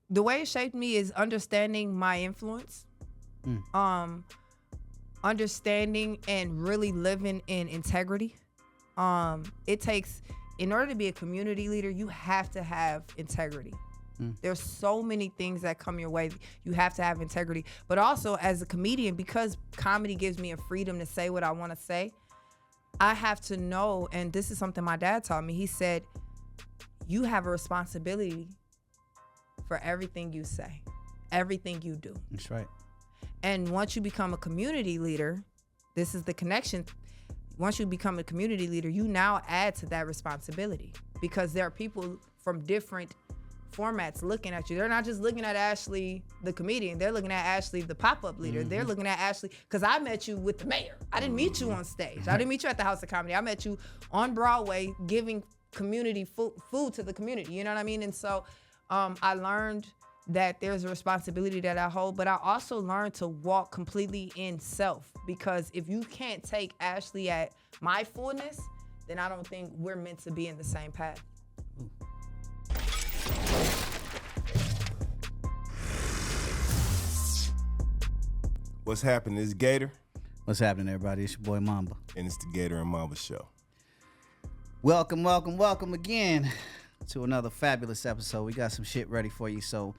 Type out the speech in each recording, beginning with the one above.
the way it shaped me is understanding my influence, understanding and really living in integrity. It takes, in order to be a community leader, you have to have integrity. There's so many things that come your way. You have to have integrity. But also as a comedian, because comedy gives me a freedom to say what I want to say, I have to know, and this is something my dad taught me. He said, you have a responsibility for everything you say, everything you do. That's right. And once you become a community leader, this is the connection. Once you become a community leader, you now add to that responsibility, because there are people from different formats looking at you. They're not just looking at Ashli, the comedian. They're looking at Ashli, the pop-up leader. They're looking at Ashli, because I met you with the mayor. I didn't meet you on stage. I didn't meet you at the House of Comedy. I met you on Broadway giving community food to the community. You know what I mean? And so I learned that there's a responsibility that I hold, but I also learned to walk completely in self, because if you can't take Ashli at my fullness, then I don't think we're meant to be in the same path. What's happening? It's Gator. What's happening, everybody? It's your boy Mamba. And it's the Gator and Mamba Show. Welcome, welcome, welcome again to another fabulous episode. We got some shit ready for you, so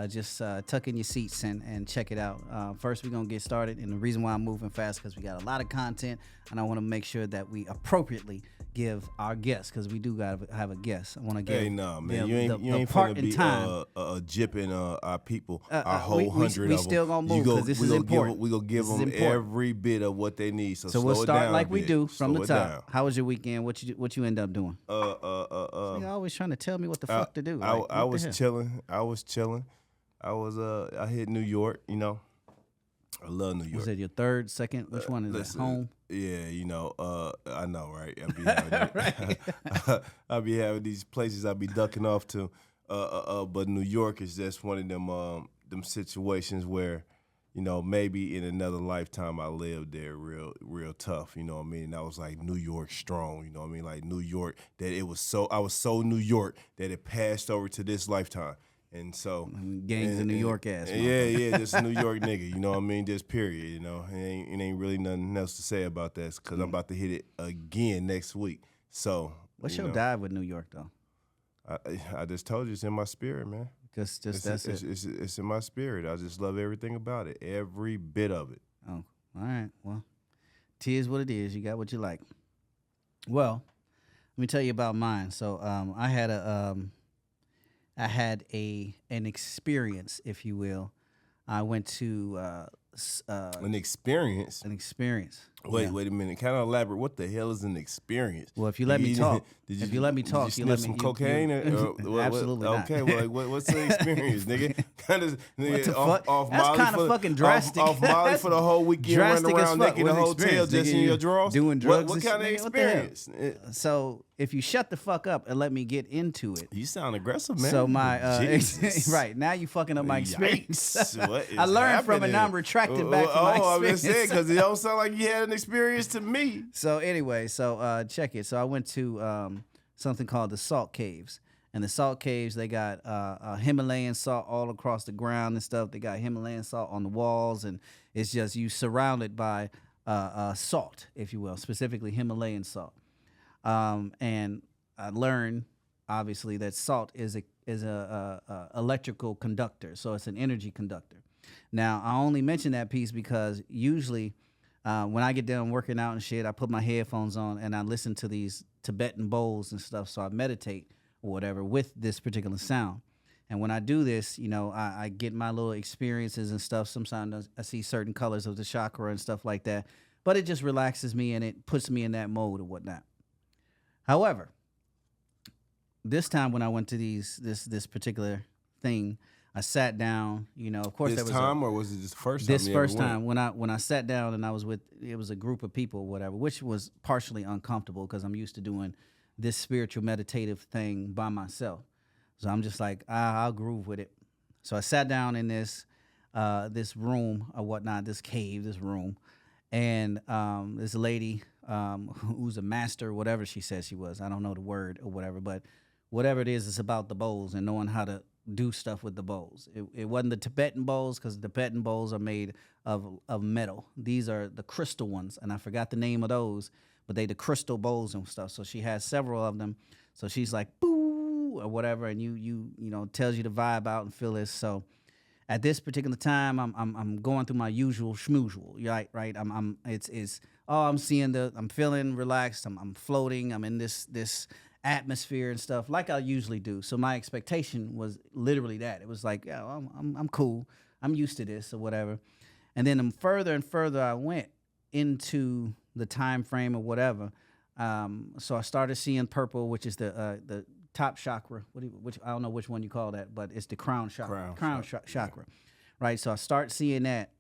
just tuck in your seats and check it out. First, we're going to get started, and the reason why I'm moving fast because we got a lot of content, and I want to make sure that we appropriately give our guests, because we do got to have a guest. I want to give Hey, no, man. You ain't part finna in be time. jipping our people, our whole hundred we of them. still going to move because this is important. We're going to give them every bit of what they need. So we'll start down like we do from the top. Down. How was your weekend? What you end up doing? You're always trying to tell me what the fuck to do. I was chilling. I hit New York, you know. I love New York. Was it your third, second? Which one is it? Home? Yeah, you know, I know, right? I be having these places I be ducking off to, but New York is just one of them situations where, you know, maybe in another lifetime I lived there real tough, you know what I mean? I was like New York strong, you know what I mean? Like New York, I was so New York that it passed over to this lifetime. And so gangs in New York ass. Yeah, just a New York nigga, you know what I mean? Just period, you know. It ain't really nothing else to say about that, because I'm about to hit it again next week. So what's your dive with New York though? I just told you it's in my spirit, man. Just that's it. It's in my spirit. I just love everything about it, every bit of it. Oh, all right. Well, tis what it is. You got what you like. Well, let me tell you about mine. So I had an experience, if you will. I went to an experience. Wait a minute. Kind of elaborate. What the hell is an experience? Well, if you let me talk, Did you sniff some cocaine? Absolutely not. Okay, well, what's the experience, nigga? Kind of off That's Molly kind of fucking drastic. Off Molly for the whole weekend, running around naked in the hotel just in your drawers. Doing drugs. What kind of experience? So if you shut the fuck up and let me get into it. You sound aggressive, man. So my right now you fucking up my experience. I learned from it. Now I'm retracting back from my experience. I'm just saying, because it don't sound like you had an experience to me. So anyway, check it. So I went to something called the Salt Caves. And the Salt Caves, they got Himalayan salt all across the ground and stuff. They got Himalayan salt on the walls, and it's just you surrounded by salt, if you will, specifically Himalayan salt. And I learned, obviously, that salt is a electrical conductor, so it's an energy conductor. Now, I only mention that piece because usually when I get done working out and shit, I put my headphones on and I listen to these Tibetan bowls and stuff, so I meditate or whatever with this particular sound. And when I do this, you know, I get my little experiences and stuff. Sometimes I see certain colors of the chakra and stuff like that, but it just relaxes me and it puts me in that mode or whatnot. However, this time when I went to this particular thing, I sat down. You know, of course, this there was time, or was it just the first time? This first time when I sat down and I was with, it was a group of people, or whatever, which was partially uncomfortable because I'm used to doing this spiritual meditative thing by myself. So I'm just like, I'll groove with it. So I sat down in this room or whatnot, this cave, this room, and this lady who's a master, whatever she says she was. I don't know the word or whatever, but whatever it is, it's about the bowls and knowing how to do stuff with the bowls. It wasn't the Tibetan bowls because the Tibetan bowls are made of metal. These are the crystal ones, and I forgot the name of those, but they the crystal bowls and stuff. So she has several of them. So she's like, boo, or whatever, and you know, tells you to vibe out and feel this. So at this particular time, I'm going through my usual schmoozle, right? I'm feeling relaxed. I'm floating. I'm in this atmosphere and stuff like I usually do. So my expectation was literally that. It was like, yeah, I'm cool. I'm used to this or whatever. And then the further and further I went into the time frame or whatever, so I started seeing purple, which is the top chakra. Which I don't know which one you call that, but it's the crown chakra. Chakra, right? So I start seeing that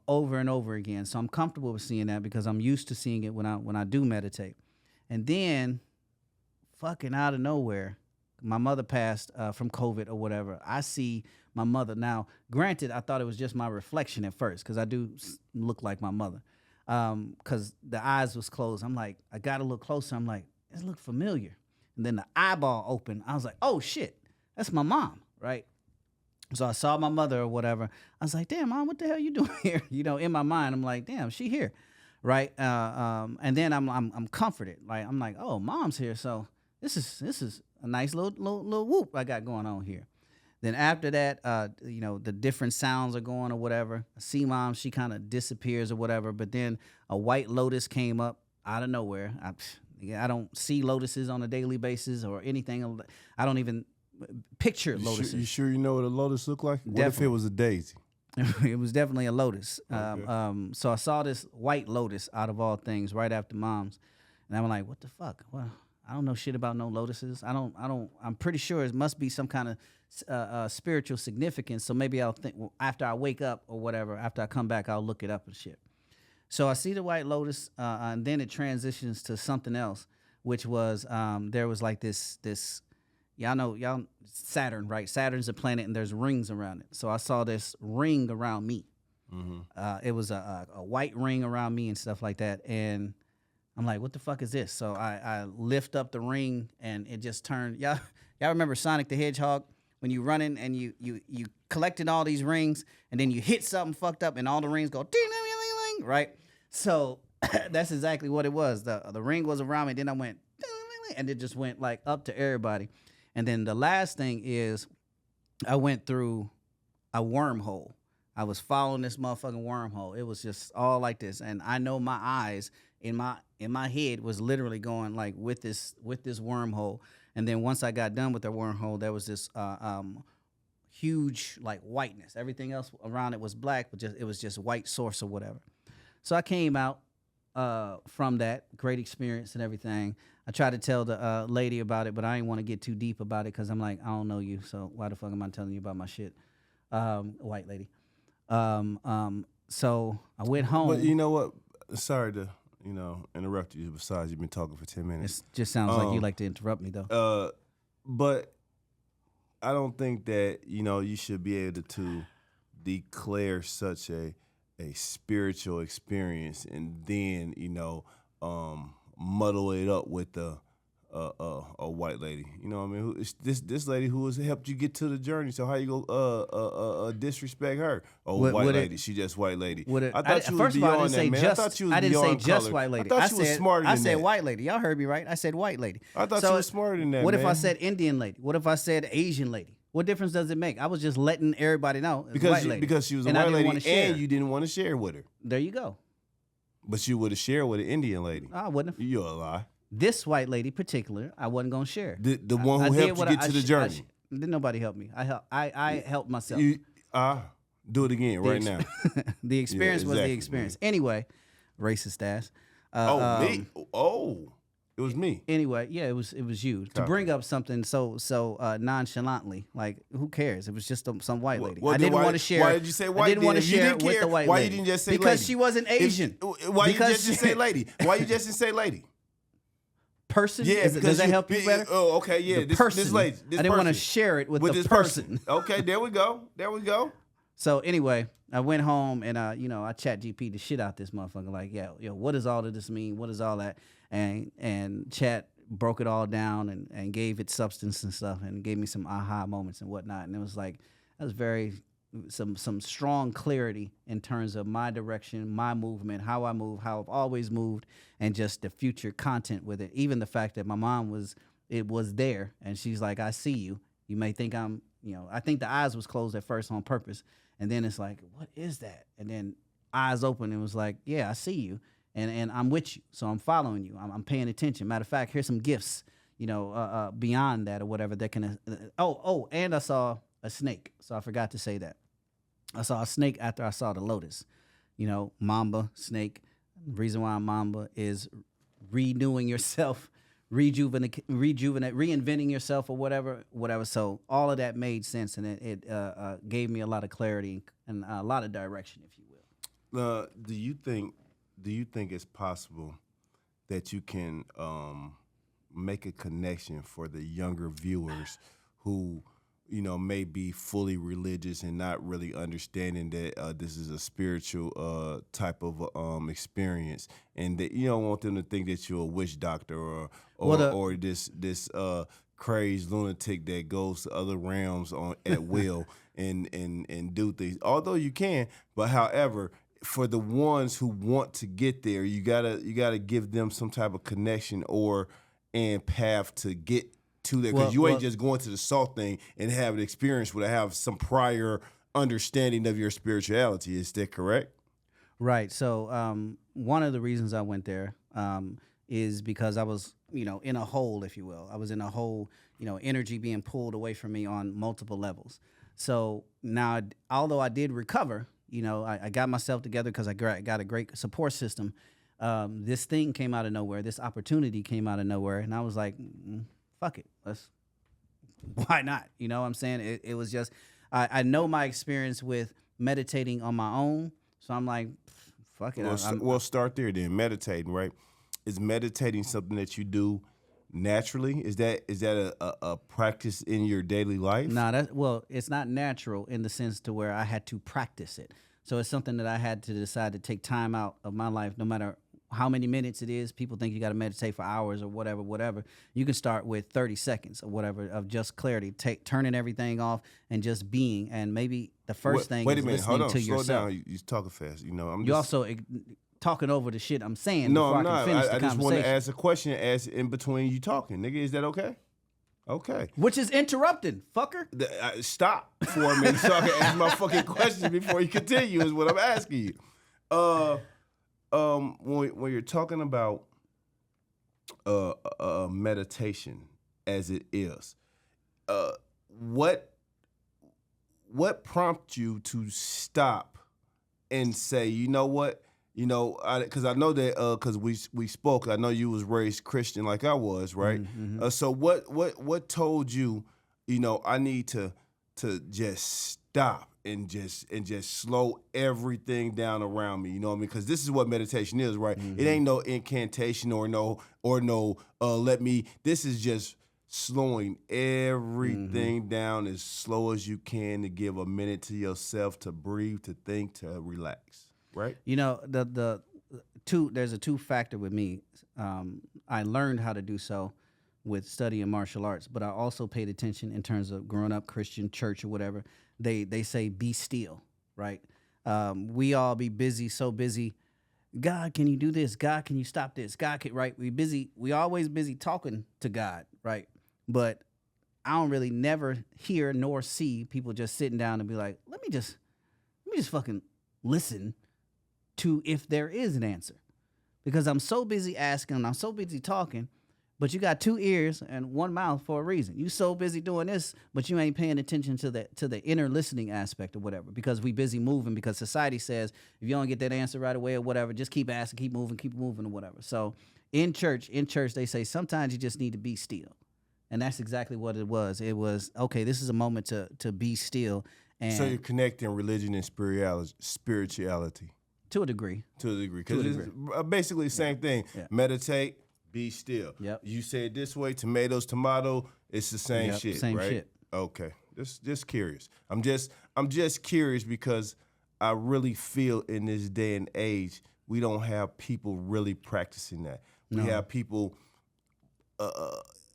over and over again. So I'm comfortable with seeing that because I'm used to seeing it when I do meditate. And then, fucking out of nowhere, my mother passed from COVID or whatever. I see my mother now. Granted, I thought it was just my reflection at first because I do look like my mother. Because the eyes was closed. I'm like, I got to look closer. I'm like, it look familiar. And then the eyeball opened. I was like, oh, shit, that's my mom, right? So I saw my mother or whatever. I was like, damn, Mom, what the hell you doing here? You know, in my mind, I'm like, damn, she here, right? And then I'm comforted. Like, I'm like, oh, Mom's here. So this is a nice little whoop I got going on here. Then after that, you know, the different sounds are going or whatever. I see Mom, she kind of disappears or whatever. But then a white lotus came up out of nowhere. I don't see lotuses on a daily basis or anything. I don't even picture lotuses. You sure you know what a lotus look like? Definitely. What if it was a daisy? It was definitely a lotus. Okay. So I saw this white lotus out of all things right after Mom's, and I'm like, what the fuck? Well, I don't know shit about no lotuses. I'm pretty sure it must be some kind of spiritual significance. So maybe I'll think after I wake up or whatever, after I come back, I'll look it up and shit. So I see the white lotus, and then it transitions to something else, which was there was like this y'all Saturn, right? Saturn's a planet, and there's rings around it. So I saw this ring around me. Mm-hmm. It was a white ring around me and stuff like that, and I'm like, what the fuck is this? So I lift up the ring, and it just turned. Y'all remember Sonic the Hedgehog when you running and you collected all these rings, and then you hit something fucked up, and all the rings go ding ding ding ding, right? So that's exactly what it was. The ring was around me, then I went ding, ding, ding, and it just went like up to everybody. And then the last thing is I went through a wormhole. I was following this motherfucking wormhole. It was just all like this, and I know my eyes in my head was literally going like with this wormhole. And then once I got done with the wormhole, there was this huge like whiteness. Everything else around it was black, but it was just white source or whatever. So I came out from that great experience and everything. I tried to tell the lady about it, but I didn't want to get too deep about it because I'm like, I don't know you, so why the fuck am I telling you about my shit? White lady. So I went home. But you know what? Sorry to interrupt you. Besides, you've been talking for 10 minutes. It just sounds like you like to interrupt me though. But I don't think that you should be able to declare such a spiritual experience and then muddle it up with a white lady. You know what I mean? This lady who has helped you get to the journey. So how you go disrespect her? Oh, white lady. She just white lady. I thought you was beyond that, man. I thought you was beyond color. I didn't say just white lady. I thought you was smarter than that. I said white lady. Y'all heard me right? I said white lady. I thought you was smarter than that, What man. if I said Indian lady? What if I said Asian lady? What difference does it make? I was just letting everybody know. Because she was a white lady and you didn't want to share with her. There you go. But you would have shared with an Indian lady. I wouldn't have. You're a lie. This white lady particular, I wasn't gonna share. The one who helped you get to the journey. Didn't nobody help me. I helped myself. Do it again right now. The experience was the experience. Man. Anyway, racist ass. Me? It was me. Anyway, yeah, it was you. To bring up something so nonchalantly, like who cares? It was just some white lady. I didn't want to share. Why did you say white? I didn't want to share it with the white lady. Why you didn't just say lady? Because she wasn't Asian. Why you just didn't say lady? Why you just didn't say lady? Person? Yeah, does that help you better? Oh, okay, yeah. This lady. I didn't want to share it with the person. Okay, there we go. So anyway, I went home and I chat GP the shit out this motherfucker. Like, yo, what does all of this mean? What is all that? And chat broke it all down and gave it substance and stuff, and gave me some aha moments and whatnot. And it was like, that was very, some strong clarity in terms of my direction, my movement, how I move, how I've always moved, and just the future content with it. Even the fact that my mom was there, and she's like, I see you. You may think I'm, I think the eyes was closed at first on purpose. And then it's like, what is that? And then eyes open, and it was like, yeah, I see you. And I'm with you, so I'm following you. I'm paying attention. Matter of fact, here's some gifts, beyond that or whatever that can. And I saw a snake, so I forgot to say that. I saw a snake after I saw the lotus. Mamba, snake. The reason why I'm Mamba is renewing yourself, reinventing yourself or whatever. So all of that made sense, and it gave me a lot of clarity and a lot of direction, if you will. Do you think it's possible that you can make a connection for the younger viewers who, may be fully religious and not really understanding that this is a spiritual type of experience, and that you don't want them to think that you're a witch doctor or this crazed lunatic that goes to other realms at will and do things. Although you can, but however, for the ones who want to get there, you gotta give them some type of connection and path to get to there, because you ain't just going to the salt thing and have an experience without have some prior understanding of your spirituality. Is that correct? Right. So one of the reasons I went there is because I was, in a hole, if you will. I was in a hole, energy being pulled away from me on multiple levels. So now, although I did recover, I got myself together because I got a great support system. This thing came out of nowhere. This opportunity came out of nowhere. And I was like, fuck it. Why not? You know what I'm saying? It was just, I know my experience with meditating on my own. So I'm like, fuck it. Well, start there then. Meditating, right? Is meditating something that you do naturally? Is that a practice in your daily life? No, it's not natural in the sense to where I had to practice it. So it's something that I had to decide to take time out of my life, no matter how many minutes it is. People think you got to meditate for hours or whatever. You can start with 30 seconds or whatever of just clarity, turning everything off and just being. And maybe the first thing is listening to yourself. Slow down. You're talking fast. You also talking over the shit I'm saying. No, before I'm I not. can finish the I just want conversation. to ask a question as in between you talking. Nigga, is that okay? Okay. Which is interrupting, fucker. Stop for a minute so I can ask my fucking questions before you continue is what I'm asking you. When you're talking about meditation as it is, what prompted you to stop and say, you know what? Because I know that because we spoke. I know you was raised Christian like I was, right? Mm-hmm. So what told you, I need to just stop and just slow everything down around me, you know what I mean? Because this is what meditation is, right? Mm-hmm. It ain't no incantation or no this is just slowing everything down as slow as you can to give a minute to yourself to breathe, to think, to relax, right? There's a two-factor with me. I learned how to do so with studying martial arts, but I also paid attention in terms of growing up Christian church or whatever. They say be still, right? We all be busy, so busy. God, can you do this? God, can you stop this? God, right? We always busy talking to God, right? But I don't really never hear nor see people just sitting down and be like, let me just fucking listen to if there is an answer. Because I'm so busy asking, I'm so busy talking, but you got two ears and one mouth for a reason. You so busy doing this, but you ain't paying attention to the inner listening aspect or whatever, because we busy moving, because society says if you don't get that answer right away or whatever, just keep asking, keep moving or whatever. So in church, they say sometimes you just need to be still. And that's exactly what it was. It was, okay, this is a moment to be still. And so you're connecting religion and spirituality. To a degree. Because it's basically the same thing. Yeah. Meditate, be still. Yep. You say it this way, tomatoes, tomato, it's the same shit, same right? Shit. Okay. Just curious. I'm just curious because I really feel in this day and age we don't have people really practicing that. We have people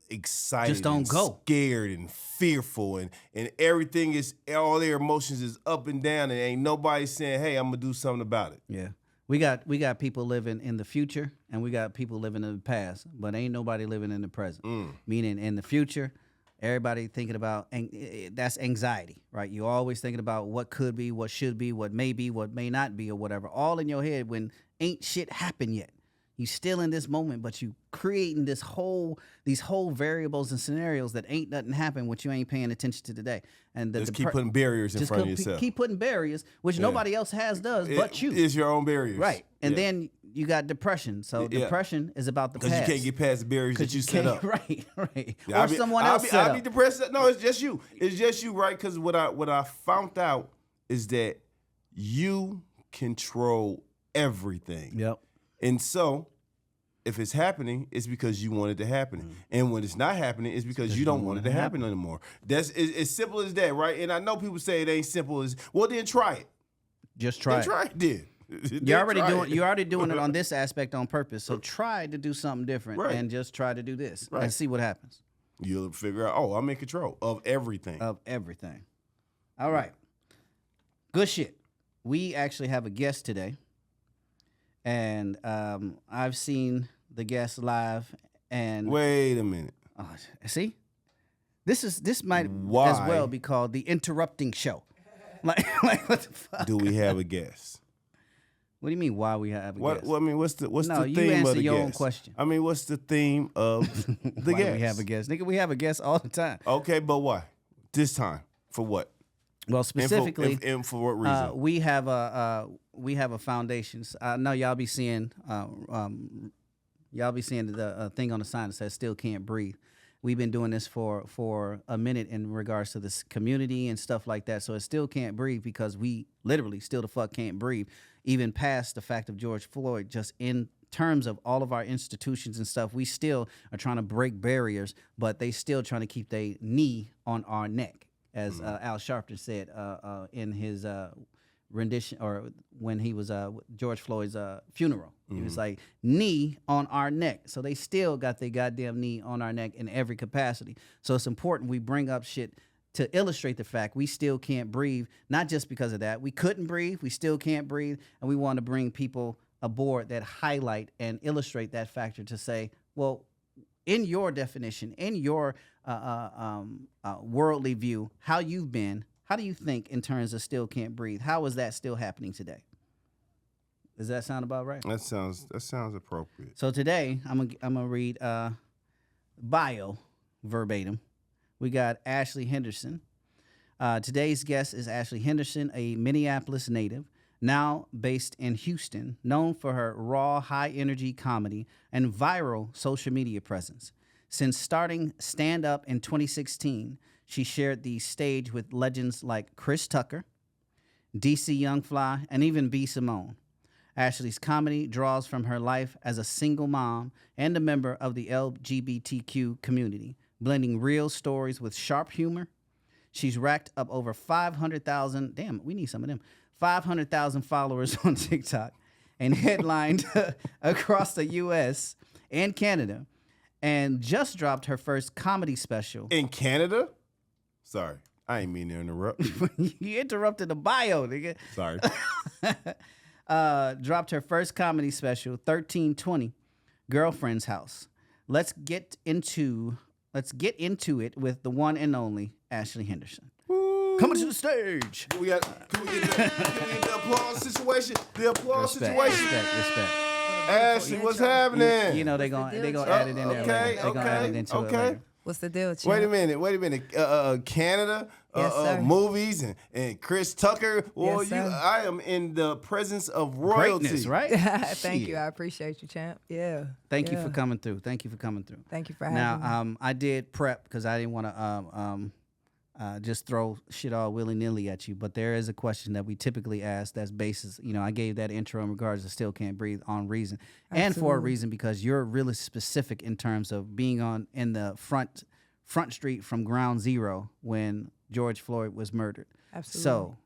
excited, Just don't and go. scared and fearful, and everything is, all their emotions is up and down, and ain't nobody saying, hey, I'm gonna do something about it. Yeah. We got people living in the future and we got people living in the past, but ain't nobody living in the present. Meaning in the future, everybody thinking about, that's anxiety, right? You're always thinking about what could be, what should be, what may not be, or whatever, all in your head when ain't shit happened yet. You still in this moment, but you creating these whole variables and scenarios that ain't nothing happen, which you ain't paying attention to today. And Just keep putting barriers in front of yourself. Keep putting barriers, which nobody else does but you. It's your own barriers. Right. And then you got depression. So depression is about the past. Because you can't get past the barriers that you set up. Right. Yeah, or someone else set up. I'll be depressed. No, it's just you. It's just you, right? Because what I found out is that you control everything. Yep. And so, if it's happening, it's because you want it to happen. And when it's not happening, it's because you don't want it to happen anymore. That's as simple as that, right? And I know people say it ain't simple as, well, then try it. Just try it. Try it, then. You're already doing it on this aspect on purpose. So try to do something different and just try to do this and see what happens. You'll figure out, oh, I'm in control of everything. All right. Good shit. We actually have a guest today. And I've seen the guest live. And wait a minute. See, this might as well be called the interrupting show. Like what the fuck? Do we have a guest? What do you mean? Why we have a guest? Well, I mean, what's the theme of the guest? No, you answer your own question. I mean, what's the theme of the why guest? We have a guest, nigga. We have a guest all the time. Okay, but why? This time for what? Well, specifically, and for what reason? we have a foundation. I know y'all be seeing the thing on the sign that says "Still Can't Breathe." We've been doing this for a minute in regards to this community and stuff like that. So it still can't breathe because we literally still the fuck can't breathe, even past the fact of George Floyd. Just in terms of all of our institutions and stuff, we still are trying to break barriers, but they still trying to keep their knee on our neck. As Al Sharpton said in his rendition, or when he was George Floyd's funeral, he was like, knee on our neck. So they still got their goddamn knee on our neck in every capacity. So it's important we bring up shit to illustrate the fact we still can't breathe, not just because of that. We couldn't breathe, we still can't breathe, and we want to bring people aboard that highlight and illustrate that factor to say, well, in your definition, in your worldly view, how you've been, how do you think in terms of still can't breathe? How is that still happening today? Does that sound about right? That sounds appropriate. So today I'm gonna read bio verbatim. We got Ashli Henderson. Today's guest is Ashli Henderson, a Minneapolis native, now based in Houston, known for her raw, high-energy comedy and viral social media presence. Since starting stand-up in 2016, she shared the stage with legends like Chris Tucker, DC Young Fly, and even B. Simone. Ashli's comedy draws from her life as a single mom and a member of the LGBTQ community, blending real stories with sharp humor. She's racked up over 500,000, damn, we need some of them, 500,000 followers on TikTok and headlined across the U.S. and Canada, and just dropped her first comedy special. In Canada? Sorry, I ain't mean to interrupt. You interrupted the bio, nigga. Sorry. Dropped her first comedy special, 1320, Girlfriend's House. Let's get into it with the one and only Ashli Henderson. Coming to the stage. Can we get the applause situation? The applause situation. Respect. Ashley, what's happening? You know they gonna add it in there. Later. They gonna add it into it later. What's the deal, Chad? Wait a minute. Canada, Yes, movies, and Chris Tucker. Well, Yes, I am in the presence of royalty. Greatness, right? Thank you. I appreciate you, champ. Yeah. Thank you for coming through. Thank you for having me. Now, I did prep because I didn't want to just throw shit all willy-nilly at you, but there is a question that we typically ask that's basis. I gave that intro in regards to Still Can't Breathe on reason. Absolutely. And for a reason, because you're really specific in terms of being in the front street from ground zero when George Floyd was murdered. Absolutely. So,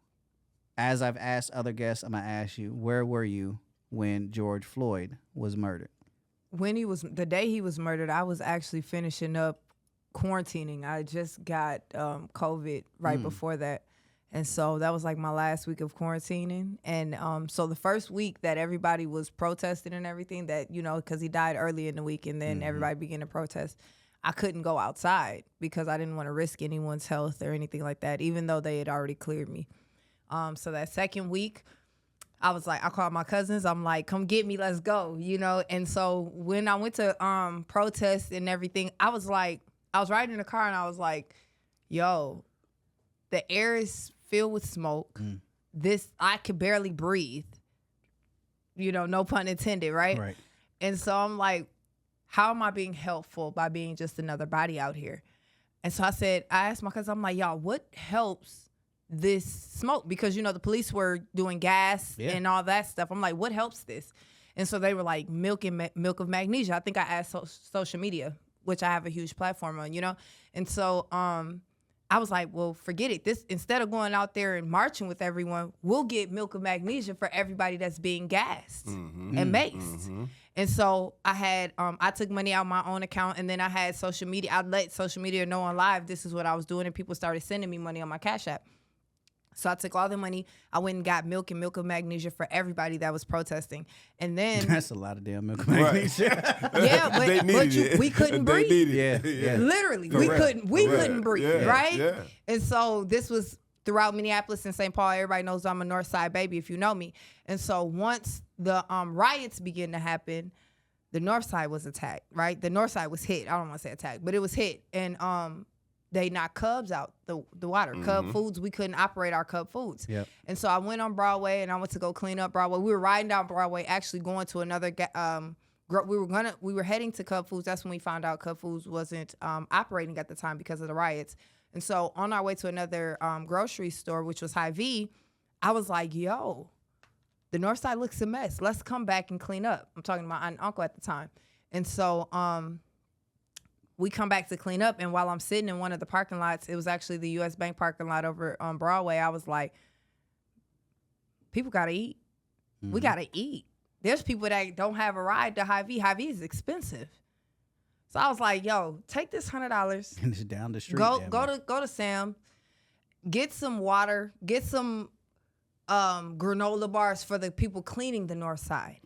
as I've asked other guests, I'm going to ask you, where were you when George Floyd was murdered? the day he was murdered, I was actually finishing up quarantining. I just got COVID right before that. And so that was like my last week of quarantining. And so the first week that everybody was protesting and everything, that, you know, because he died early in the week and then everybody began to protest, I couldn't go outside because I didn't want to risk anyone's health or anything like that, even though they had already cleared me. So that second week, I was like, I called my cousins. I'm like, come get me, let's go, you know? And so when I went to protest and everything, I was riding in the car and I was like, yo, the air is filled with smoke. I could barely breathe. You know, no pun intended, right? Right. And so I'm like, how am I being helpful by being just another body out here? And so I asked my cousin, I'm like, y'all, what helps this smoke? Because, you know, the police were doing gas and all that stuff. I'm like, what helps this? And so they were like, milk of magnesia. I think I asked social media, which I have a huge platform on, you know? And so I was like, well, forget it. This, instead of going out there and marching with everyone, we'll get milk of magnesia for everybody that's being gassed and maced. And so I took money out of my own account, and then I had social media. I let social media know on live this is what I was doing, and people started sending me money on my Cash App. So I took all the money. I went and got milk and milk of magnesia for everybody that was protesting. And then that's a lot of damn milk of magnesia. Yeah, we couldn't breathe. Yeah. Literally, we couldn't breathe, right? Yeah. And so this was throughout Minneapolis and St. Paul. Everybody knows I'm a North Side baby if you know me. And so once the riots began to happen, the North Side was attacked, right? The North Side was hit. I don't want to say attacked, but it was hit. And they knocked Cubs out the water. Cub Foods, we couldn't operate our Cub Foods. Yep. And so I went on Broadway and I went to go clean up Broadway. We were riding down Broadway, actually going to another we were heading to Cub Foods. That's when we found out Cub Foods wasn't operating at the time because of the riots. And so on our way to another grocery store, which was Hy-Vee, I was like, yo, the North Side looks a mess. Let's come back and clean up. I'm talking to my aunt and uncle at the time. And so we come back to clean up, and while I'm sitting in one of the parking lots, it was actually the U.S. Bank parking lot over on Broadway, I was like, people got to eat. We got to eat. There's people that don't have a ride to Hy-Vee. Hy-Vee is expensive. So I was like, yo, take this $100. And it's down the street. Go to Sam, get some water, get some granola bars for the people cleaning the North Side.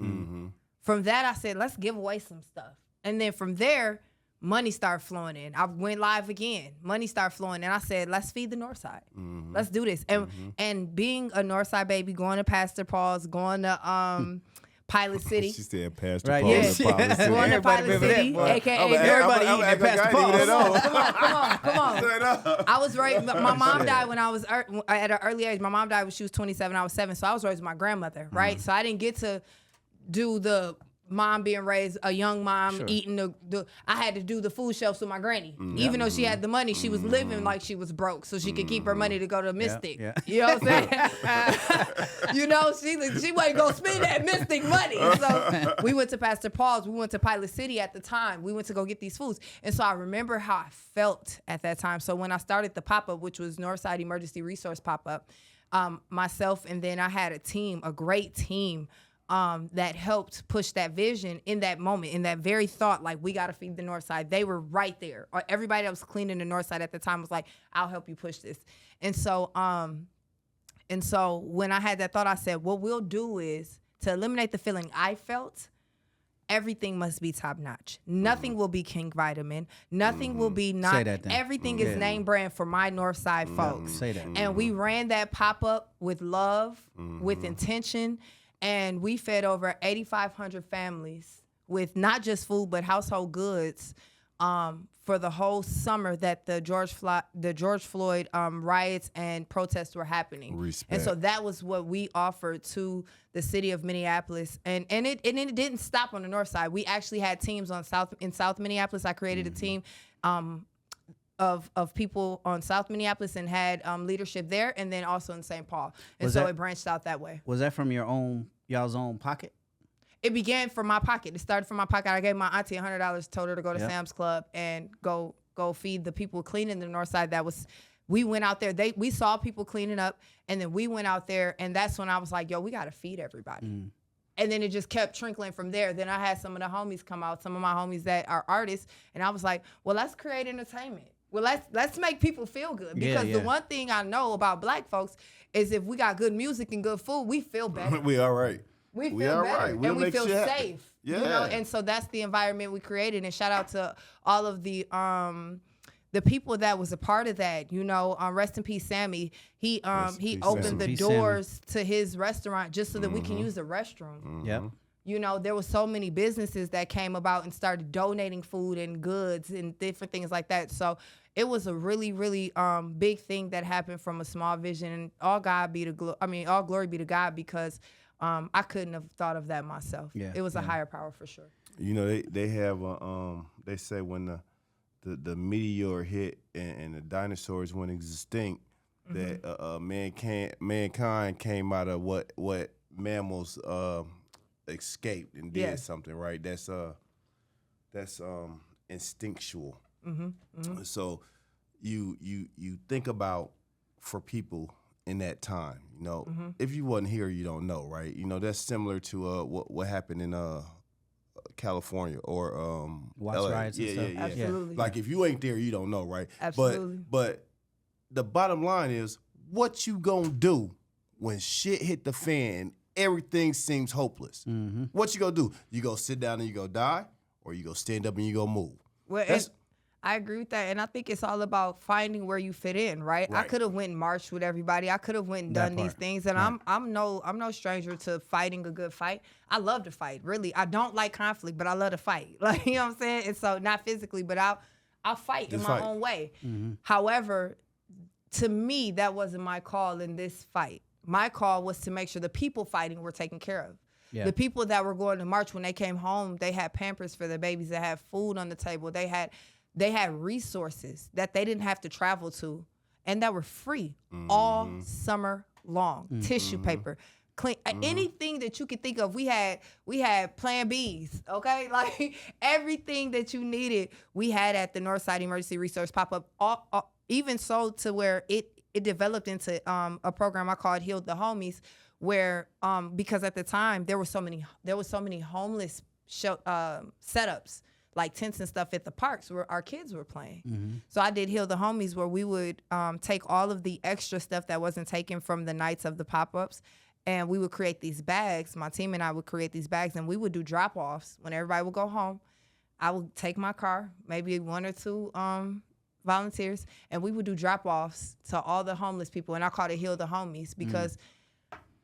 From that, I said, let's give away some stuff. And then from there, money started flowing in. I went live again. Money started flowing in. I said, let's feed the North Side. Let's do this. And being a North Side baby, going to Pastor Paul's, going to Pilot City. She said Pastor Right, Paul's. yeah. Pilot City. Going to Pilot City, a.k.a. everybody eating at Pastor Paul's. Come on. I was raised, my mom died when I was at an early age. My mom died when she was 27, I was 7, so I was raised with my grandmother, right? So I didn't get to do the mom being raised, a young mom eating I had to do the food shelves with my granny. Even though she had the money, she was living like she was broke so she could keep her money to go to Mystic. You know what I'm saying? You know, she wasn't going to spend that Mystic money. So we went to Pastor Paul's. We went to Pilot City at the time. We went to go get these foods. And so I remember how I felt at that time. So when I started the pop-up, which was Northside Emergency Resource Pop-Up, myself and then I had a great team, that helped push that vision in that moment, in that very thought, like, we got to feed the North Side. They were right there. Everybody that was cleaning the North Side at the time was like, I'll help you push this. And so when I had that thought, I said, what we'll do is, to eliminate the feeling I felt, everything must be top notch. Nothing will be King Vitamin. Nothing will be not. Say that then. Everything is name brand for my North Side folks. Say that. And we ran that pop-up with love, with intention. And we fed over 8,500 families with not just food, but household goods for the whole summer that the George Floyd riots and protests were happening. Respect. And so that was what we offered to the city of Minneapolis. And it didn't stop on the North Side. We actually had teams in South Minneapolis. I created a team of people on South Minneapolis and had leadership there, and then also in St. Paul. And it branched out that way. Was that from y'all's own pocket? It began from my pocket. It started from my pocket. I gave my auntie $100, told her to go to Sam's Club and go feed the people cleaning the North Side. We went out there. We saw people cleaning up, and then we went out there, and that's when I was like, yo, we got to feed everybody. And then it just kept trickling from there. Then I had some of the homies come out, some of my homies that are artists, and I was like, well, let's create entertainment. Well, let's make people feel good. Because the one thing I know about Black folks is if we got good music and good food, we feel better. We all right. We feel better. We'll and we feel shit safe. Yeah. You know, and so that's the environment we created. And shout out to all of the people that was a part of that. You know, rest in peace, Sammy. He opened the doors to his restaurant just so that we can use the restroom. Yep. You know, there were so many businesses that came about and started donating food and goods and different things like that. So it was a really, really big thing that happened from a small vision. And all glory be to God, because I couldn't have thought of that myself. Yeah, it was a higher power for sure. You know, they have they say when the meteor hit and the dinosaurs went extinct, that mankind came out of what mammals escaped and did something, right? That's instinctual. So you think about for people in that time, you know, if you wasn't here, you don't know, right? You know, that's similar to what happened in California or Watts riots and stuff. Absolutely. Like if you ain't there, you don't know, right? Absolutely. But the bottom line is, what you gonna do when shit hit the fan? Everything seems hopeless. What you gonna do? You go sit down and you go die, or you go stand up and you go move? Well, I agree with that, and I think it's all about finding where you fit in, right? I could have went and marched with everybody. I could have went and done these things, and I'm no stranger to fighting a good fight. I love to fight, really. I don't like conflict, but I love to fight. Like, you know what I'm saying? And so not physically, but I'll fight in my own way. However, to me, that wasn't my call in this fight. My call was to make sure the people fighting were taken care of. Yeah. The people that were going to march, when they came home, they had Pampers for their babies. They had food on the table. They had resources that they didn't have to travel to, and that were free all summer long. Tissue paper, clean, anything that you could think of. We had Plan Bs, okay? Like everything that you needed, we had at the Northside Emergency Resource Pop-Up. Even so to where it developed into a program I called Heal the Homies, where because at the time there were so many homeless setups, like tents and stuff at the parks where our kids were playing. So I did Heal the Homies, where we would take all of the extra stuff that wasn't taken from the nights of the pop-ups, and we would create these bags. My team and I would create these bags, and we would do drop-offs. When everybody would go home, I would take my car, maybe one or two volunteers, and we would do drop-offs to all the homeless people, and I called it Heal the Homies, because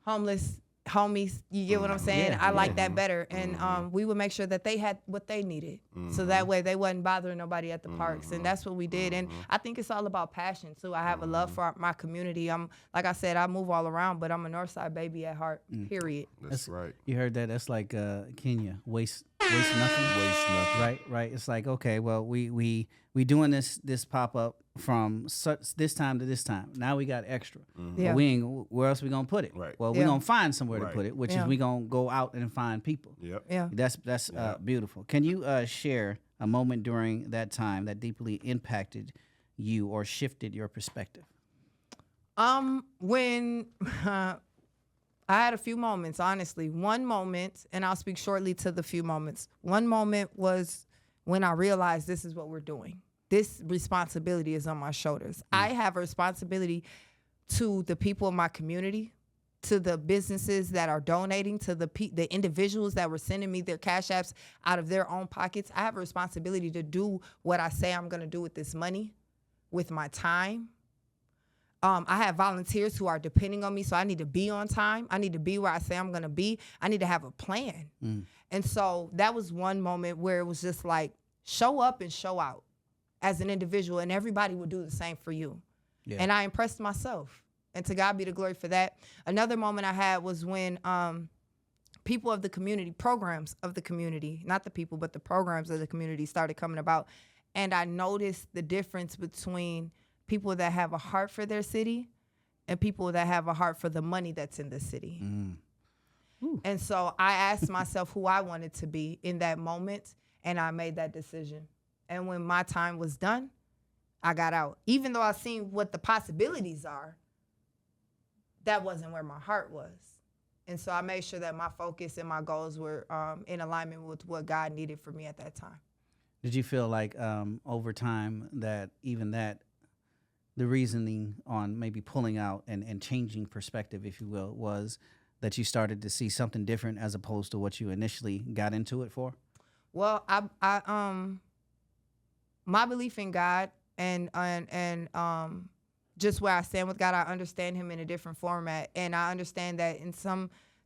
homies, you get what I'm saying? I like that better. And we would make sure that they had what they needed. So that way they wasn't bothering nobody at the parks. And that's what we did. And I think it's all about passion too. I have a love for my community. Like I said, I move all around, but I'm a Northside baby at heart, period. That's right. You heard that? That's like Kenya, waste nothing. Right. It's like, okay, well, we doing this pop-up from this time to this time. Now we got extra. But we ain't, where else we gonna put it? Right. Well, we gonna find somewhere to put it, which is we gonna go out and find people. Yeah. That's beautiful. Can you share a moment during that time that deeply impacted you or shifted your perspective? When I had a few moments, honestly. One moment, and I'll speak shortly to the few moments. One moment was when I realized this is what we're doing. This responsibility is on my shoulders. I have a responsibility to the people in my community, to the businesses that are donating, to the individuals that were sending me their cash apps out of their own pockets. I have a responsibility to do what I say I'm going to do with this money, with my time. I have volunteers who are depending on me, so I need to be on time. I need to be where I say I'm going to be. I need to have a plan. And so that was one moment where it was just like, show up and show out as an individual, and everybody will do the same for you. Yeah. And I impressed myself, and to God be the glory for that. Another moment I had was when people of the community, programs of the community, not the people, but the programs of the community started coming about, and I noticed the difference between people that have a heart for their city and people that have a heart for the money that's in the city. And so I asked myself who I wanted to be in that moment, and I made that decision. And when my time was done, I got out. Even though I seen what the possibilities are, that wasn't where my heart was. And so I made sure that my focus and my goals were in alignment with what God needed for me at that time. Did you feel like over time that the reasoning on maybe pulling out and changing perspective, if you will, was that you started to see something different as opposed to what you initially got into it for? Well, my belief in God and just where I stand with God, I understand Him in a different format, and I understand that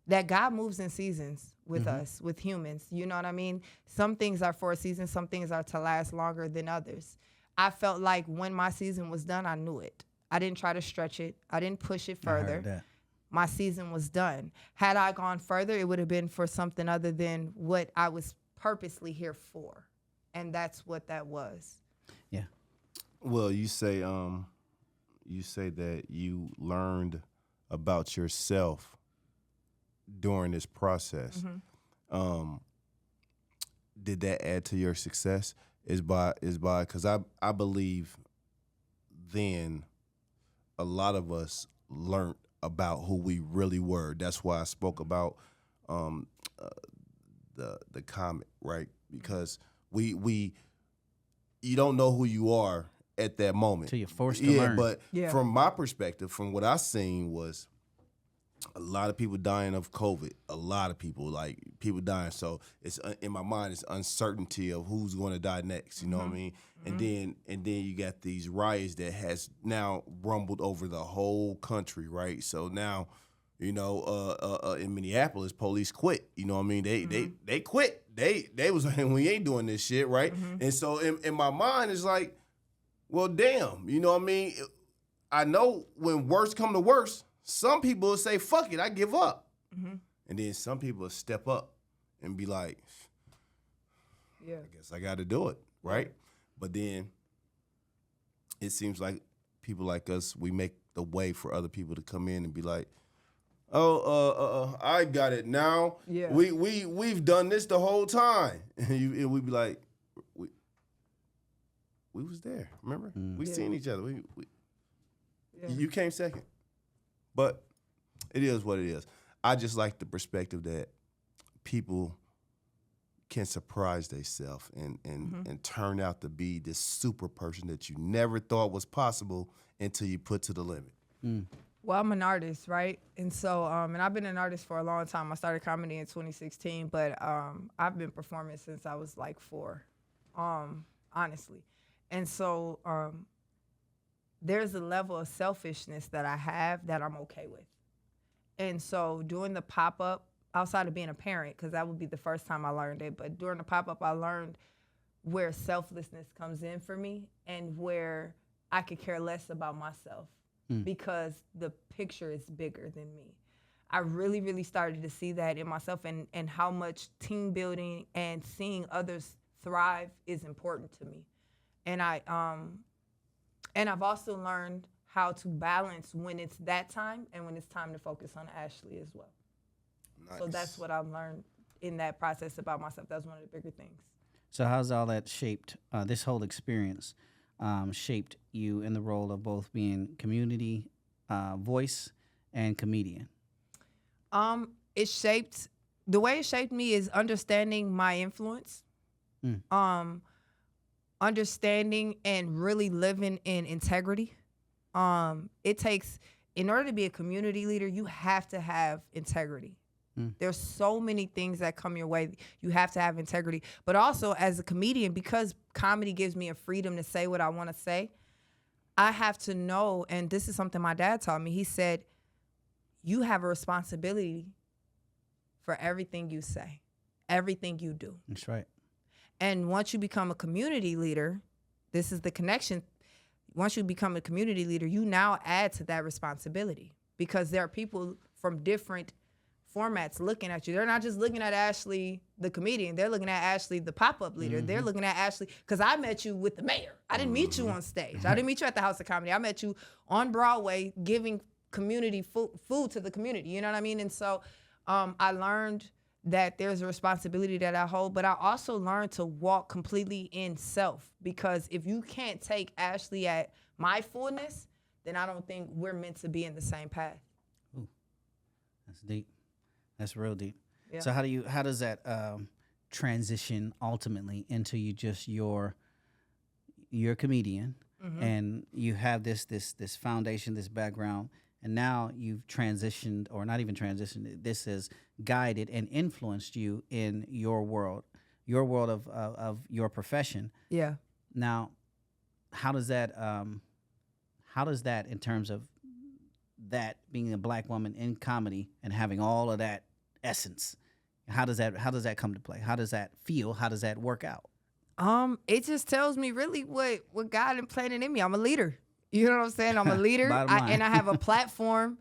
that God moves in seasons with us, with humans. You know what I mean? Some things are for a season, some things are to last longer than others. I felt like when my season was done, I knew it. I didn't try to stretch it. I didn't push it further. I heard that. My season was done. Had I gone further, it would have been for something other than what I was purposely here for. And that's what that was. Yeah. Well, you say that you learned about yourself during this process. Did that add to your success? Because I believe then a lot of us learned about who we really were. That's why I spoke about the comment, right? Because you don't know who you are at that moment. Till you're forced to learn. But from my perspective, from what I seen was a lot of people dying of COVID. A lot of people dying. So it's in my mind, it's uncertainty of who's going to die next. You know what I mean? And then you got these riots that has now rumbled over the whole country, right? So now, you know, in Minneapolis, police quit. You know what I mean? They quit. They was like, we ain't doing this shit, right? And so in my mind, it's like, well, damn. You know what I mean? I know when worst come to worst, some people will say, fuck it, I give up. And then some people will step up and be like, I guess I got to do it, right? But then it seems like people like us, we make the way for other people to come in and be like, I got it now. Yeah. We've done this the whole time. And we be like, we was there, remember? We seen each other. You came second. But it is what it is. I just like the perspective that people can surprise themselves and turn out to be this super person that you never thought was possible until you put to the limit. Well, I'm an artist, right? And so, and I've been an artist for a long time. I started comedy in 2016, but I've been performing since I was like 4, honestly. And so there's a level of selfishness that I have that I'm okay with. And so doing the pop-up, outside of being a parent, because that would be the first time I learned it, but during the pop-up, I learned where selflessness comes in for me and where I could care less about myself because the picture is bigger than me. I really, really started to see that in myself and how much team building and seeing others thrive is important to me. And I've also learned how to balance when it's that time and when it's time to focus on Ashli as well. Nice. So that's what I've learned in that process about myself. That's one of the bigger things. So how's all that shaped, this whole experience shaped you in the role of both being community voice and comedian? The way it shaped me is understanding my influence, understanding and really living in integrity. It takes, in order to be a community leader, you have to have integrity. There's so many things that come your way. You have to have integrity. But also as a comedian, because comedy gives me a freedom to say what I want to say, I have to know, and this is something my dad taught me. He said, you have a responsibility for everything you say, everything you do. That's right. And once you become a community leader, this is the connection. Once you become a community leader, you now add to that responsibility because there are people from different formats looking at you. They're not just looking at Ashli, the comedian. They're looking at Ashli, the pop-up leader. They're looking at Ashli, because I met you with the mayor. I didn't meet you on stage. I didn't meet you at the House of Comedy. I met you on Broadway giving community food to the community. You know what I mean? And so I learned that there's a responsibility that I hold, but I also learned to walk completely in self, because if you can't take Ashli at my fullness, then I don't think we're meant to be in the same path. Ooh, that's deep. That's real deep. Yeah. So how does that transition ultimately into you're a comedian and you have this foundation, this background, and now you've transitioned, or not even transitioned, this has guided and influenced you in your world of your profession. Yeah. Now, how does that in terms of that being a black woman in comedy and having all of that essence, how does that come to play? How does that feel? How does that work out? It just tells me really what God implanted in me. I'm a leader. You know what I'm saying? I'm a leader, and I have a platform,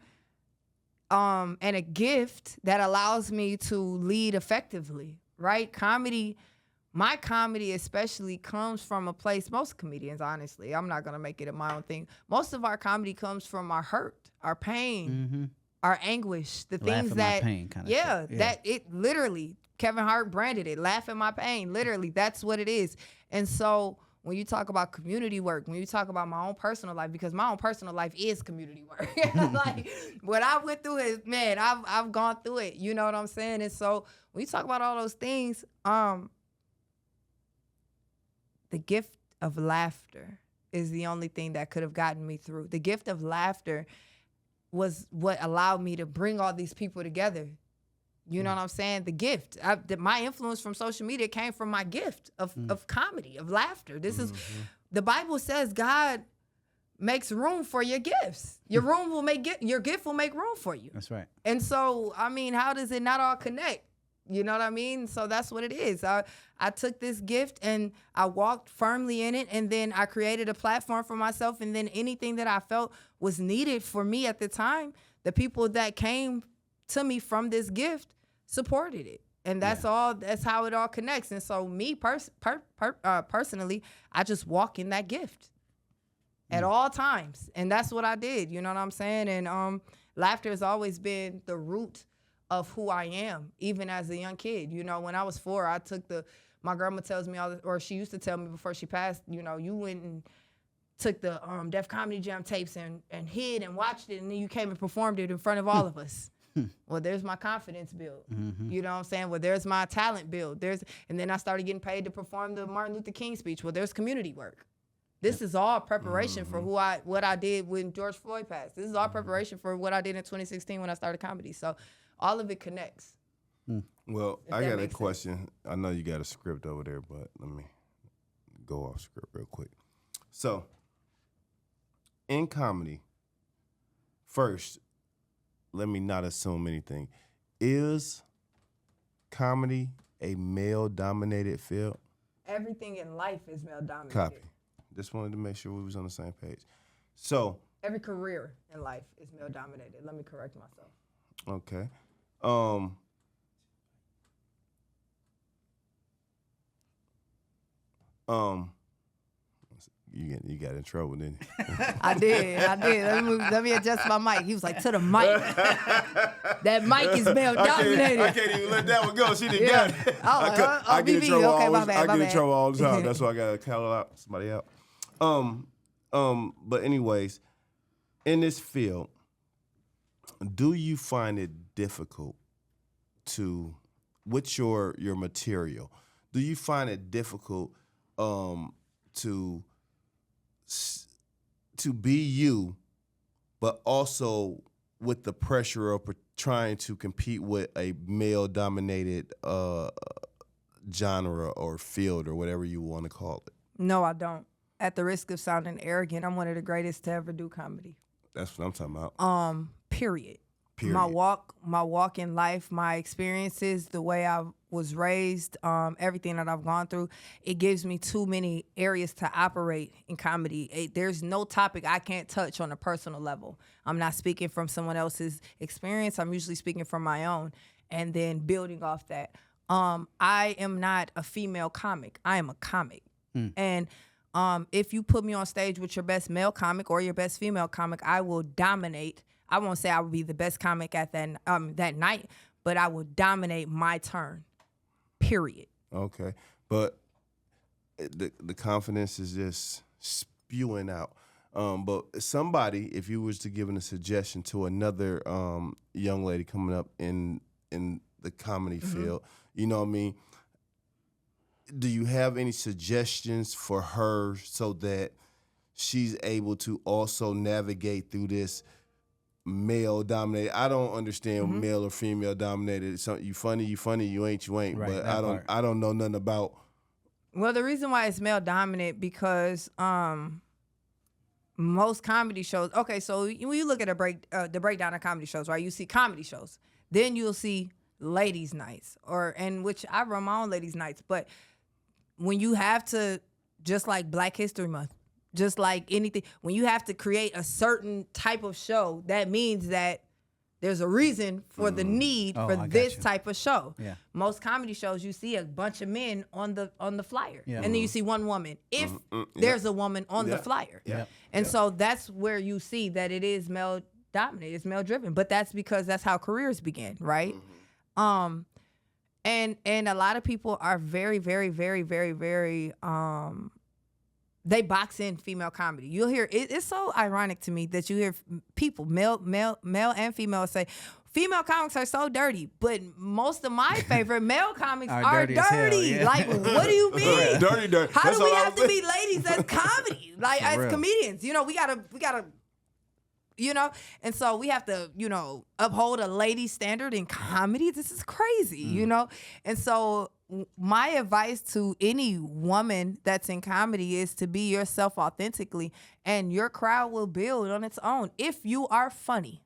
and a gift that allows me to lead effectively. Right? My comedy especially comes from a place. Most comedians, honestly, I'm not gonna make it my own thing. Most of our comedy comes from our hurt, our pain, our anguish, the things that, my pain kind of shit. that it literally. Kevin Hart branded it, laugh at my pain. Literally, that's what it is. And so when you talk about community work, when you talk about my own personal life, because my own personal life is community work. Like what I went through is, man, I've gone through it. You know what I'm saying? And so when you talk about all those things, the gift of laughter is the only thing that could have gotten me through. The gift of laughter was what allowed me to bring all these people together. You know what I'm saying? The gift. My influence from social media came from my gift of comedy, of laughter. This is, the Bible says God makes room for your gifts. Your gift will make room for you. That's right. And so, I mean, how does it not all connect? You know what I mean? So that's what it is. I took this gift and I walked firmly in it, and then I created a platform for myself, and then anything that I felt was needed for me at the time, the people that came to me from this gift supported it. And that's how it all connects. And so me personally, I just walk in that gift at all times. And that's what I did. You know what I'm saying? And laughter has always been the root of who I am, even as a young kid. You know, when I was 4, my grandma tells me or she used to tell me before she passed, you know, you went and took the Def Comedy Jam tapes and hid and watched it, and then you came and performed it in front of all of us. Well, there's my confidence build. You know what I'm saying? Well, there's my talent build. And then I started getting paid to perform the Martin Luther King speech. Well, there's community work. This is all preparation for what I did when George Floyd passed. This is all preparation for what I did in 2016 when I started comedy. So all of it connects. Well, I got a question. I know you got a script over there, but let me go off script real quick. So, in comedy, first, let me not assume anything. Is comedy a male-dominated field? Everything in life is male-dominated. Copy. Just wanted to make sure we was on the same page. So, every career in life is male-dominated. Let me correct myself. Okay. You got in trouble, didn't you? I did. Let me adjust my mic. He was like, to the mic. That mic is male dominated. I can't even let that one go. She didn't got it. I get in trouble in trouble all the time. That's why I gotta call out somebody out. But anyways, in this field, do you find it difficult with your material? Do you find it difficult to be you, but also with the pressure of trying to compete with a male-dominated genre or field or whatever you want to call it? No, I don't. At the risk of sounding arrogant, I'm one of the greatest to ever do comedy. That's what I'm talking about. Period. My walk in life, my experiences, the way I was raised, everything that I've gone through, it gives me too many areas to operate in comedy. There's no topic I can't touch on a personal level. I'm not speaking from someone else's experience. I'm usually speaking from my own, and then building off that. I am not a female comic. I am a comic. And if you put me on stage with your best male comic or your best female comic, I will dominate. I won't say I will be the best comic at that night, but I will dominate my turn, period. Okay. But the confidence is just spewing out. But somebody, if you was to give a suggestion to another young lady coming up in in the comedy field. You know what I mean? Do you have any suggestions for her so that she's able to also navigate through this male dominated? I don't understand male or female dominated. So you funny, you ain't. Right, but that I don't know nothing about. Well, the reason why it's male dominant because most comedy shows. Okay, so when you look at the breakdown of comedy shows, right? You see comedy shows, then you'll see ladies' nights, and which I run my own ladies' nights. But when you have to, just like Black History Month, just like anything, when you have to create a certain type of show, that means that there's a reason for the need for this type of show. Yeah. Most comedy shows, you see a bunch of men on the flyer, Yeah. and then you see one woman. If there's a woman on the flyer, and so that's where you see that it is male dominated, it's male driven. But that's because that's how careers begin, right? And a lot of people are very, very, very, very, very they box in female comedy. You'll hear it's so ironic to me that you hear people, male and female, say female comics are so dirty, but most of my favorite male comics are dirty. Yeah. Like, what do you mean? Dirty. How That's do we all have I'm to be ladies as comedy, like as real. comedians? You know, we gotta. And so we have to, uphold a lady standard in comedy. This is crazy, And so my advice to any woman that's in comedy is to be yourself authentically, and your crowd will build on its own. If you are funny,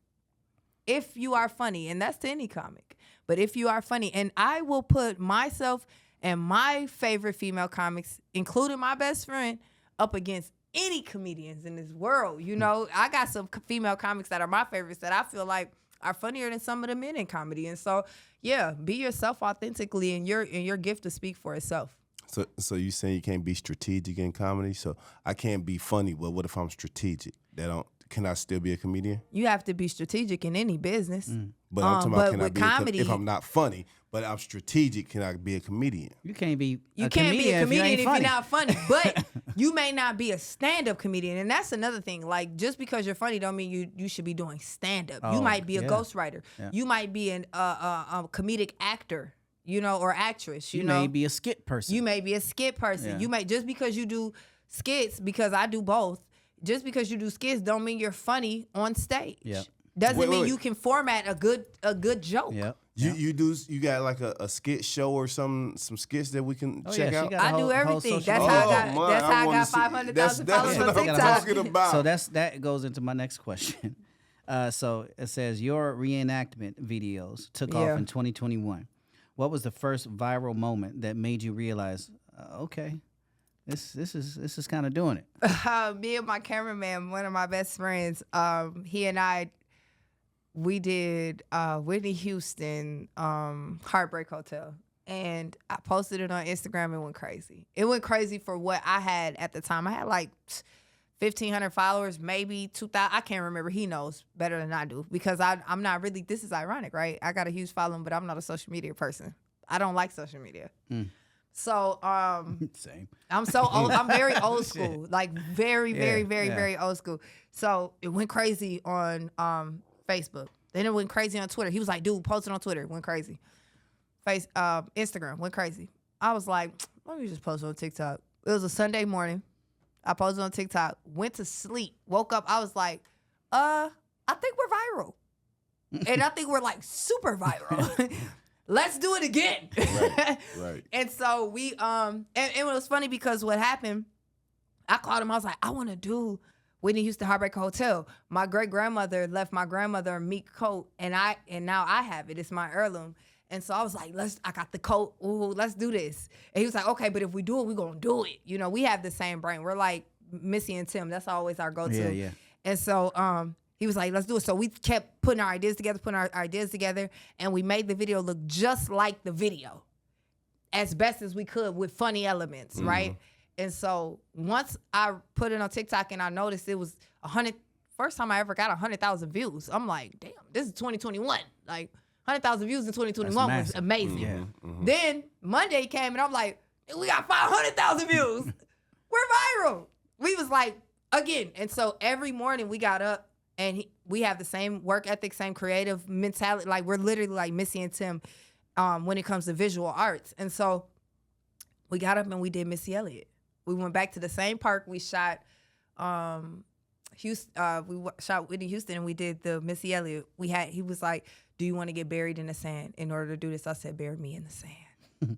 and that's to any comic, but if you are funny, and I will put myself and my favorite female comics, including my best friend, up against any comedians in this world. I got some female comics that are my favorites that I feel like are funnier than some of the men in comedy. And so, yeah, be yourself authentically, and your gift to speak for itself. So you saying you can't be strategic in comedy? So I can't be funny, but what if I'm strategic? Can I still be a comedian? You have to be strategic in any business. But I'm talking about, can I with be comedy, if I'm not funny, but I'm strategic, can I be a comedian? You can't be You a can't be a comedian if you're funny. not funny, but you may not be a stand-up comedian, and that's another thing. Like, just because you're funny don't mean you should be doing stand-up. You might be a ghostwriter. Yeah. You might be a comedic actor, or actress. You may be a skit person. You may be a skit person. Yeah. You may, just because you do skits, because I do both. Just because you do skits don't mean you're funny on stage. Yep. Doesn't mean you can format a good joke. Yep. You got like a skit show or some skits that we can check out? I do everything. That's how I got 500,000 followers on TikTok. That's what I'm talking about. So that goes into my next question. So it says your reenactment videos took off in 2021. What was the first viral moment that made you realize, okay, this is kind of doing it? Me and my cameraman, one of my best friends, he and I, we did Whitney Houston Heartbreak Hotel, and I posted it on Instagram. It went crazy. It went crazy for what I had at the time. I had like 1,500 followers, maybe 2,000. I can't remember. He knows better than I do, because I'm not really. This is ironic, right? I got a huge following, but I'm not a social media person. I don't like social media. So same. I'm so old. I'm very old school, like very old school. So it went crazy on Facebook. Then it went crazy on Twitter. He was like, "Dude, post it on Twitter." It went crazy. Instagram went crazy. I was like, "Let me just post it on TikTok." It was a Sunday morning. I posted on TikTok. Went to sleep. Woke up. I was like, I think we're viral, and I think we're like super viral." Let's do it again. Right. And so we and it was funny because what happened, I called him. I was like, I want to do Whitney Houston Heartbreak Hotel. My great grandmother left my grandmother a meat coat, and now I have it. It's my heirloom. And so I was like, I got the coat. Ooh, let's do this. And he was like, okay, but if we do it, we're gonna do it. We have the same brain. We're like Missy and Tim. That's always our go-to. Yeah. And so he was like, let's do it. So we kept putting our ideas together, and we made the video look just like the video as best as we could with funny elements, right? And so once I put it on TikTok and I noticed it was 100, first time I ever got 100,000 views. I'm like, damn, this is 2021. Like 100,000 views in 2021 was amazing. Yeah. Then Monday came and I'm like, we got 500,000 views. We're viral. We was like, again. And so every morning we got up, and we have the same work ethic, same creative mentality. Like we're literally like Missy and Tim when it comes to visual arts. And so we got up and we did Missy Elliott. We went back to the same park. We shot Houston. Shot Whitney Houston, and we did the Missy Elliott. He was like, "Do you want to get buried in the sand in order to do this?" I said, "Bury me in the sand."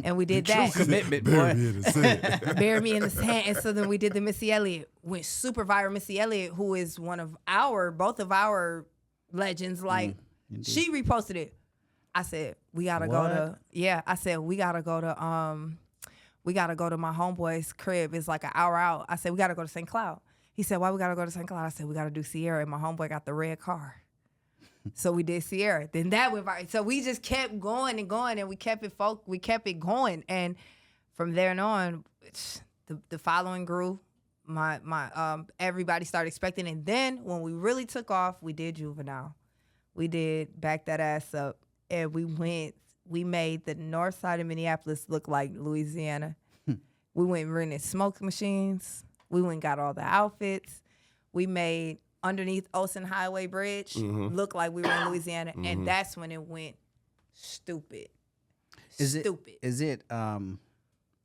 And we did that. True commitment, boy. Bury me in the sand. Bury me in the sand. And so then we did the Missy Elliott. Went super viral. Missy Elliott, who is one of both of our legends, like she reposted it. I said, we gotta go to I said, we gotta go to my homeboy's crib. It's like an hour out. I said, we gotta go to St. Cloud. He said, why we gotta go to St. Cloud? I said, we gotta do Sierra. And my homeboy got the red car. So we did Sierra. Then that went viral. So we just kept going and going, and we kept it going. And from there on, the following grew. My everybody started expecting. And then when we really took off, we did Juvenile. We did Back That Ass Up. And we made the north side of Minneapolis look like Louisiana. We went and rented smoke machines. We went and got all the outfits. We made underneath Olsen Highway Bridge look like we were in Louisiana. And that's when it went stupid. Is it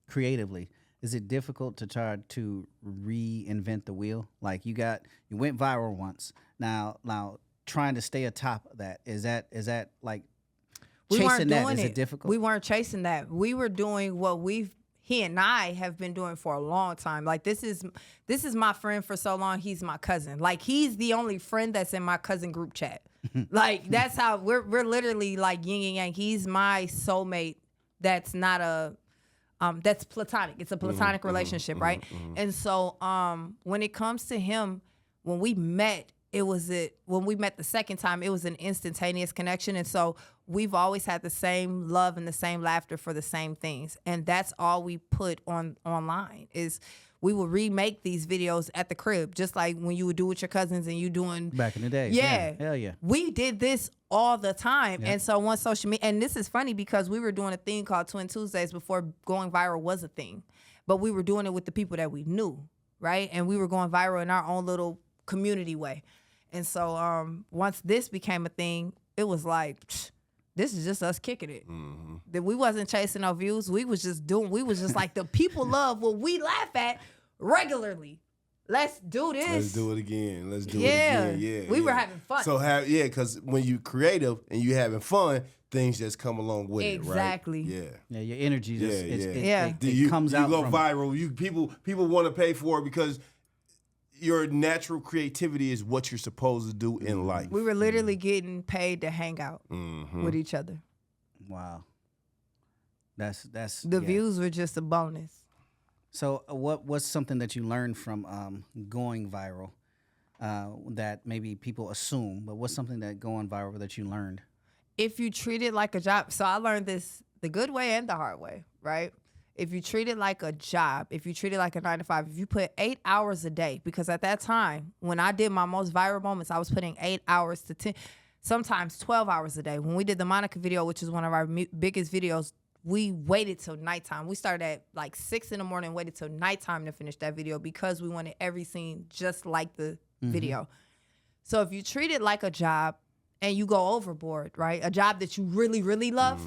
creatively, is it difficult to try to reinvent the wheel? Like you went viral once. Now trying to stay atop of that, is that like chasing that? Is it difficult? We weren't chasing that. We were doing what he and I have been doing for a long time. Like this is my friend for so long. He's my cousin. Like he's the only friend that's in my cousin group chat. Like that's how we're literally like yin and yang. He's my soulmate. That's not that's platonic. It's a platonic relationship, right? And so when it comes to him, when we met the second time, it was an instantaneous connection. And so we've always had the same love and the same laughter for the same things. And that's all we put online is we will remake these videos at the crib, just like when you would do with your cousins and you doing back in the day. Yeah. Hell yeah. We did this all the time. Yeah. And so on social media, and this is funny because we were doing a thing called Twin Tuesdays before going viral was a thing. But we were doing it with the people that we knew, right? And we were going viral in our own little community way. And so once this became a thing, it was like, this is just us kicking it. That we wasn't chasing no views. We was just like, the people love what we laugh at regularly. Let's do this. Let's do it again. Let's do it again. Yeah. We were having fun. So because when you creative and you having fun, things just come along with it, right? Exactly. Yeah, your energy just it comes out. You go viral. People want to pay for it because your natural creativity is what you're supposed to do in life. We were literally getting paid to hang out with each other. Wow. That's the views were just a bonus. So what's something that you learned from going viral that maybe people assume, but what's something that going viral that you learned? If you treat it like a job, so I learned this the good way and the hard way, right? If you treat it like a job, if you treat it like a 9 to 5, if you put 8 hours a day, because at that time, when I did my most viral moments, I was putting 8 hours to 10, sometimes 12 hours a day. When we did the Monica video, which is one of our biggest videos, we waited till nighttime. We started at like 6 in the morning, waited till nighttime to finish that video because we wanted every scene just like the video. So if you treat it like a job and you go overboard, right? A job that you really, really love,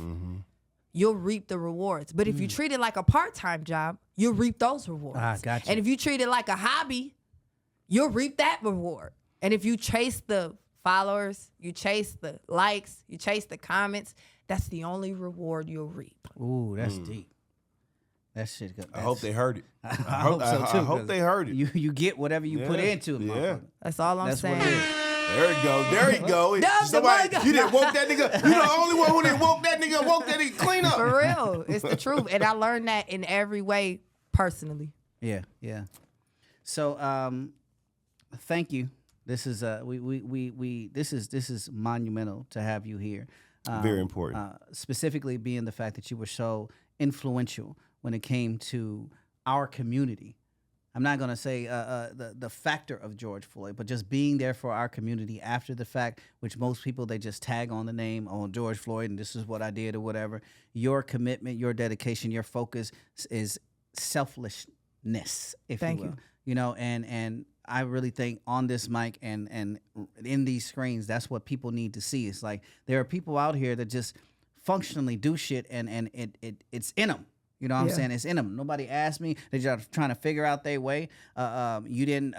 you'll reap the rewards. But if you treat it like a part-time job, you'll reap those rewards. Gotcha. And if you treat it like a hobby, you'll reap that reward. And if you chase the followers, you chase the likes, you chase the comments, that's the only reward you'll reap. Ooh, that's deep. That shit good. I hope they heard it. I hope so too. I hope they heard it. You get whatever you put into it. Yeah. That's all I'm saying. What it is. There you go. Somebody, you didn't woke that nigga. You the only one who didn't woke that nigga. Clean up. For real. It's the truth. And I learned that in every way personally. Yeah. So thank you. This is this is monumental to have you here. Very important. Specifically being the fact that you were so influential when it came to our community. I'm not going to say the factor of George Floyd, but just being there for our community after the fact, which most people, they just tag on the name on George Floyd and this is what I did or whatever. Your commitment, your dedication, your focus is selflessness, if Thank you will. you. You know, and I really think on this mic and in these screens, that's what people need to see. It's like there are people out here that just functionally do shit and it's in them. You know what I'm saying? It's in them. Nobody asked me. They're just trying to figure out their way. You didn't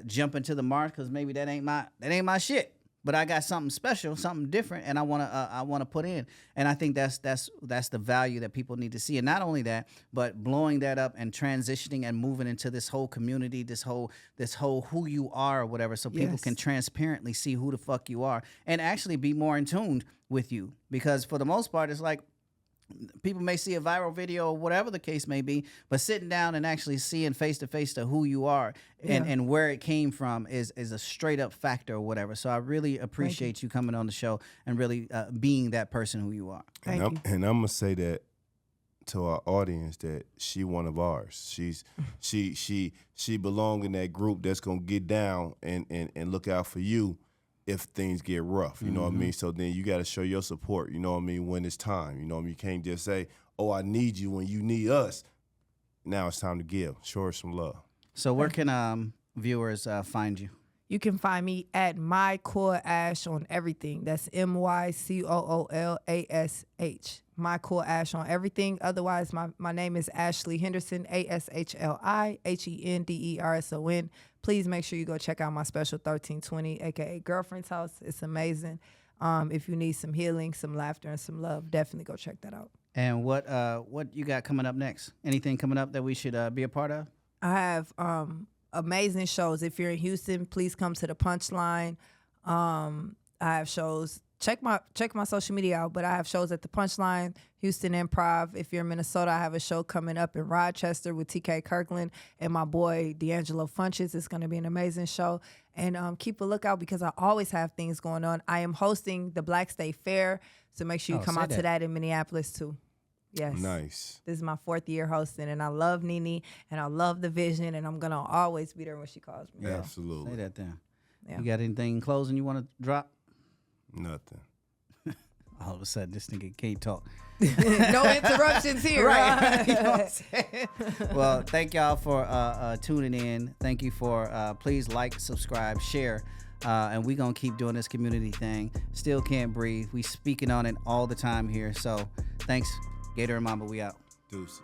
jump into the march because maybe that ain't my shit. But I got something special, something different, and I wanna put in. And I think that's the value that people need to see. And not only that, but blowing that up and transitioning and moving into this whole community, this whole who you are or whatever, so people can transparently see who the fuck you are and actually be more in tune with you. Because for the most part, it's like people may see a viral video or whatever the case may be, but sitting down and actually seeing face to face to who you are and where it came from is a straight up factor or whatever. So I really appreciate you coming on the show and really being that person who you are. And I'm gonna say that to our audience that she one of ours. She belong in that group that's gonna get down and look out for you if things get rough, you know what I mean? So then you got to show your support, you know what I mean, when it's time. You know what I mean? You can't just say, oh, I need you when you need us. Now it's time to give. Show her some love. So where can viewers find you? You can find me at MyCoolAsh on everything. That's MyCoolAsh. MyCoolAsh on everything. Otherwise, my name is Ashli Henderson, ASHLI HENDERSON. Please make sure you go check out my special 1320, aka Girlfriend's House. It's amazing. If you need some healing, some laughter, and some love, definitely go check that out. And what you got coming up next? Anything coming up that we should be a part of? I have amazing shows. If you're in Houston, please come to the Punchline. I have shows. Check my social media out, but I have shows at the Punchline, Houston Improv. If you're in Minnesota, I have a show coming up in Rochester with TK Kirkland and my boy D'Angelo Funches. It's going to be an amazing show. And keep a lookout because I always have things going on. I am hosting the Black State Fair, so make sure you come out to that in Minneapolis too. Yes. Nice. This is my 4th year hosting, and I love Nene, and I love the vision, and I'm going to always be there when she calls me. Yeah. Absolutely. Say that then. Yeah. You got anything in closing you want to drop? Nothing. All of a sudden, this nigga can't talk. No interruptions here. Right. You know what I'm saying? Well, thank y'all for tuning in. Thank you for, please like, subscribe, share. And we're going to keep doing this community thing. Still can't breathe. We speaking on it all the time here. So thanks, Gator and Mamba. We out. Deuces.